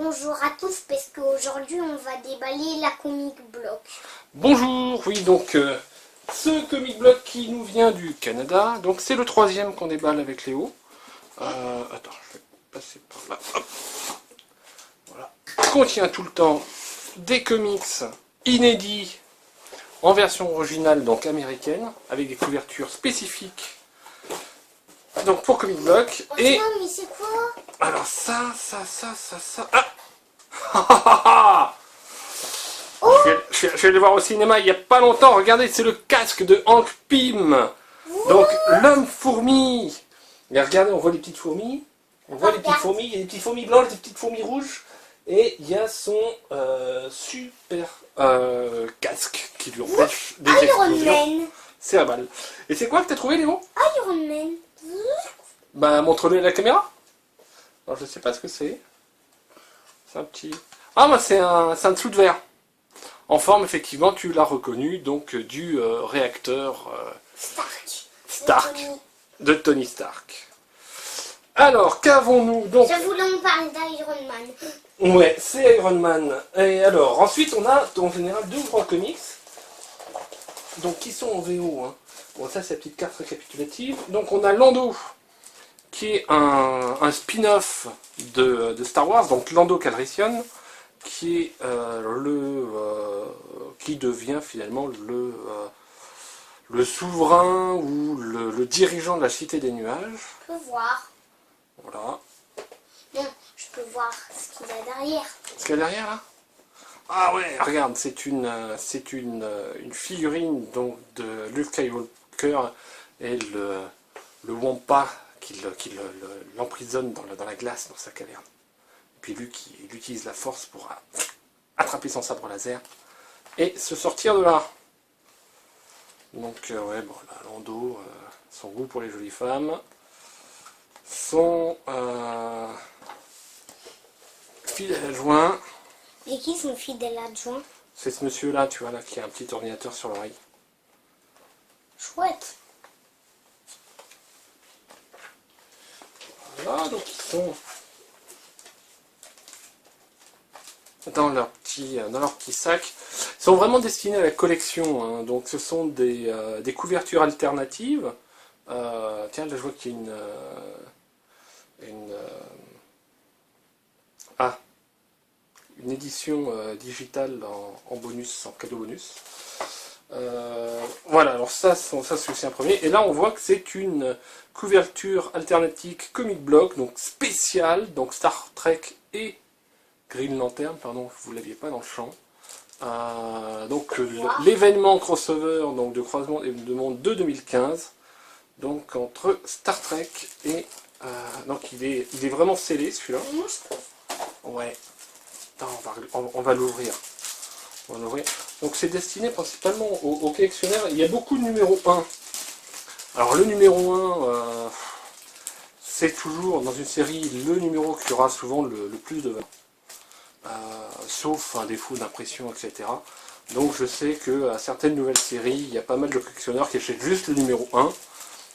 bonjour à tous parce qu'aujourd'hui on va déballer la comic block. Bonjour, oui donc ce comic block qui nous vient du Canada, donc c'est le troisième qu'on déballe avec Léo. Attends, je vais passer par là. Hop. Voilà. Contient tout le temps des comics inédits en version originale, donc américaine, avec des couvertures spécifiques. Donc pour comic block. Oh, Et tiens, mais c'est quoi? alors ça. Ah. Oh, je vais aller voir au cinéma il n'y a pas longtemps. Regardez, c'est le casque de Hank Pym. Donc l'homme fourmi. Et regardez, on voit les petites fourmis. On voit les petites fourmis. Il y a des petites fourmis blanches, des petites fourmis rouges. Et il y a son super casque qui lui empêche des Iron explosions Man. cérébrales. Et c'est quoi que tu as trouvé, Léo? Iron Man. Bah, montre-le à la caméra. Alors, je sais pas ce que c'est. C'est un petit... Ah, bah, c'est un dessous de verre. En forme, effectivement, tu l'as reconnu, donc du réacteur Stark de Tony Stark. Alors, qu'avons-nous donc? Je voulais en parler d'Iron Man. Ouais, c'est Iron Man. Et alors, ensuite, on a en général 2 ou 3 comics, donc qui sont en VO. Hein. Bon, ça, c'est la petite carte récapitulative. Donc, on a Lando, qui est un spin-off de Star Wars, donc Lando Calrissian, qui est qui devient finalement le souverain ou le dirigeant de la Cité des Nuages. Je peux voir. Voilà. Non, je peux voir ce qu'il y a derrière. Ce qu'il y a derrière là? Ah ouais, regarde, c'est une figurine donc de Luke Skywalker et le Wampa qui l'emprisonne dans la glace, dans sa caverne. Et puis lui qui il utilise la force pour attraper son sabre laser et se sortir de là. Donc ouais, bon là, Lando, son goût pour les jolies femmes, son fidèle adjoint. Et qui sont fidèles adjoints? C'est ce monsieur-là, tu vois, là, qui a un petit ordinateur sur l'oreille. Chouette. Voilà, donc ils sont dans leur petit sac. Ils sont vraiment destinés à la collection, hein. Donc ce sont des couvertures alternatives. Tiens, là je vois qu'il y a une édition digitale en bonus, en cadeau bonus. Voilà, alors ça c'est aussi un premier. Et là on voit que c'est une couverture alternative comic block, donc spéciale, donc Star Trek et Green Lantern, pardon, vous ne l'aviez pas dans le champ. Donc l'événement crossover donc, de croisement de monde de 2015, donc entre Star Trek et... donc il est vraiment scellé celui-là. Ouais. Attends, on va l'ouvrir. Donc c'est destiné principalement aux collectionneurs. Il y a beaucoup de numéro 1. Alors le numéro 1, c'est toujours dans une série le numéro qui aura souvent le plus de valeur. Sauf un défaut d'impression, etc. Donc je sais qu'à certaines nouvelles séries, il y a pas mal de collectionneurs qui achètent juste le numéro 1.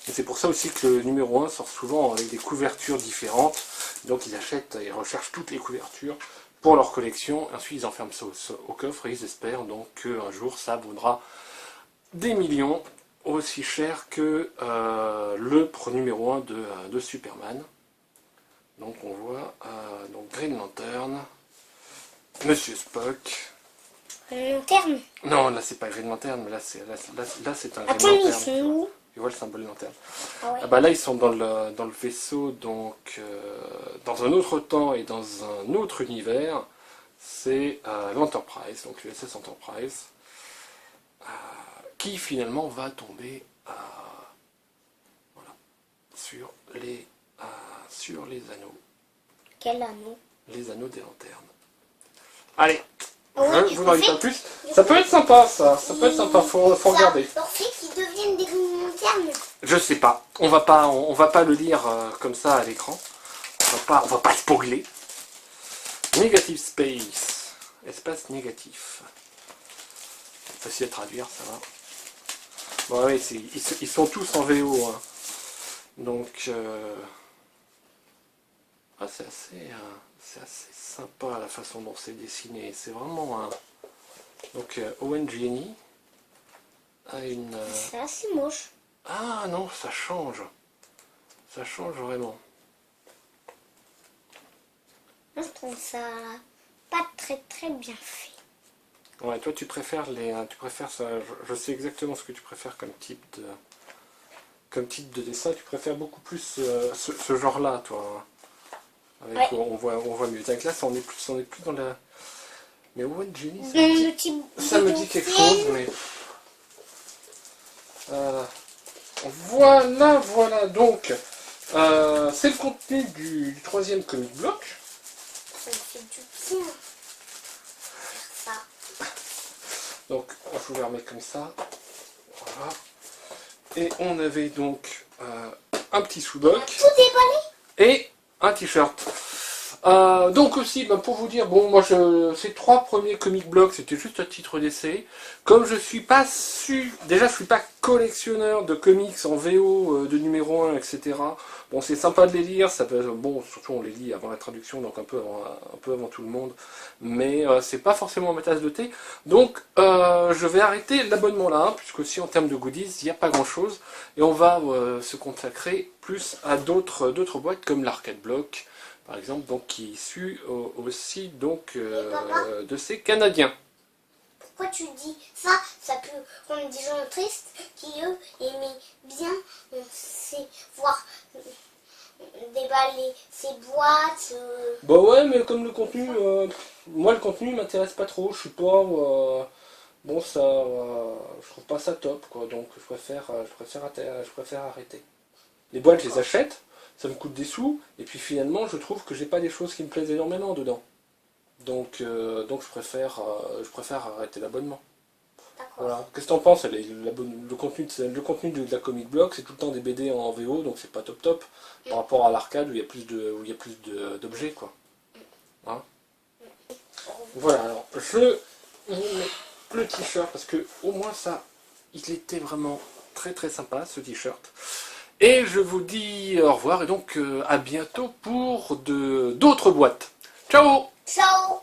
Et c'est pour ça aussi que le numéro 1 sort souvent avec des couvertures différentes. Donc ils recherchent toutes les couvertures pour leur collection. Ensuite ils enferment ça au coffre et ils espèrent donc qu'un jour ça vaudra des millions, aussi cher que le numéro 1 de Superman. Donc on voit donc Green Lantern, Monsieur Spock. Green Lantern? Non, là c'est pas Green Lantern, mais là c'est un Green Attends, ils Lantern. sont où? Tu vois le symbole lanterne. Ah ouais. Ah bah là ils sont dans le vaisseau, donc dans un autre temps et dans un autre univers. C'est l'Enterprise, donc l'USS Enterprise, qui finalement va tomber voilà, sur les anneaux. Quel anneau? Les anneaux des lanternes. Allez, Oui, je vous en dis pas plus. Ça peut être sympa, ça peut être sympa, faut regarder. Ça leur fait qu'ils deviennent des Green Lanternes. Je sais pas, on va pas le lire comme ça à l'écran. On va pas spoiler. Negative Space, espace négatif. Facile à traduire, ça va. Bon oui, ils sont tous en VO. Hein. Donc, c'est assez... C'est assez sympa la façon dont c'est dessiné. C'est vraiment un... Donc Owen Jenny a une... C'est assez moche. Ah non, ça change. Ça change vraiment. Moi, je trouve ça pas très très bien fait. Ouais, toi tu préfères ça. Je sais exactement ce que tu préfères comme type de dessin. Tu préfères beaucoup plus ce genre-là, toi. Avec, Ouais. on voit mieux. Avec là, on est plus dans la. Mais Owen Jenny, Le type ça me dit quelque chose, mais. Voilà. Donc, c'est le contenu du troisième comic block. Ça me fait du bien. Ça. Donc, je vous le remets comme ça. Voilà. Et on avait donc un petit sous-doc Tout déballé. et un t-shirt. Donc aussi, pour vous dire, bon, moi, ces 3 premiers comic blocks, c'était juste à titre d'essai. Comme je suis pas déjà, je suis pas collectionneur de comics en VO, de numéro 1, etc. Bon, c'est sympa de les lire, ça peut, bon, surtout on les lit avant la traduction, donc un peu avant tout le monde. Mais c'est pas forcément ma tasse de thé. Donc, je vais arrêter l'abonnement là, puisque aussi en termes de goodies, il n'y a pas grand chose. Et on va se consacrer plus à d'autres boîtes comme l'arcade block, par exemple, donc qui est issu aussi donc de ces Canadiens. Pourquoi tu dis ça? Ça peut rendre des gens tristes qui, eux, aimaient bien, on sait, voir déballer ces boîtes. Bah ouais, mais comme le contenu, moi le contenu m'intéresse pas trop, je suis pas, bon ça, je trouve pas ça top quoi, donc je préfère arrêter. Les boîtes je les achète, ça me coûte des sous, et puis finalement je trouve que j'ai pas des choses qui me plaisent énormément dedans. Donc je préfère arrêter l'abonnement. Voilà. Qu'est-ce que t'en penses? Le contenu de la comic block, c'est tout le temps des BD en VO, donc c'est pas top par rapport à l'arcade où il y a plus d'objets quoi. Hein, voilà, alors je vous mets le t-shirt parce que au moins ça, il était vraiment très très sympa ce t-shirt. Et je vous dis au revoir et donc à bientôt pour d'autres boîtes. Ciao! Ciao!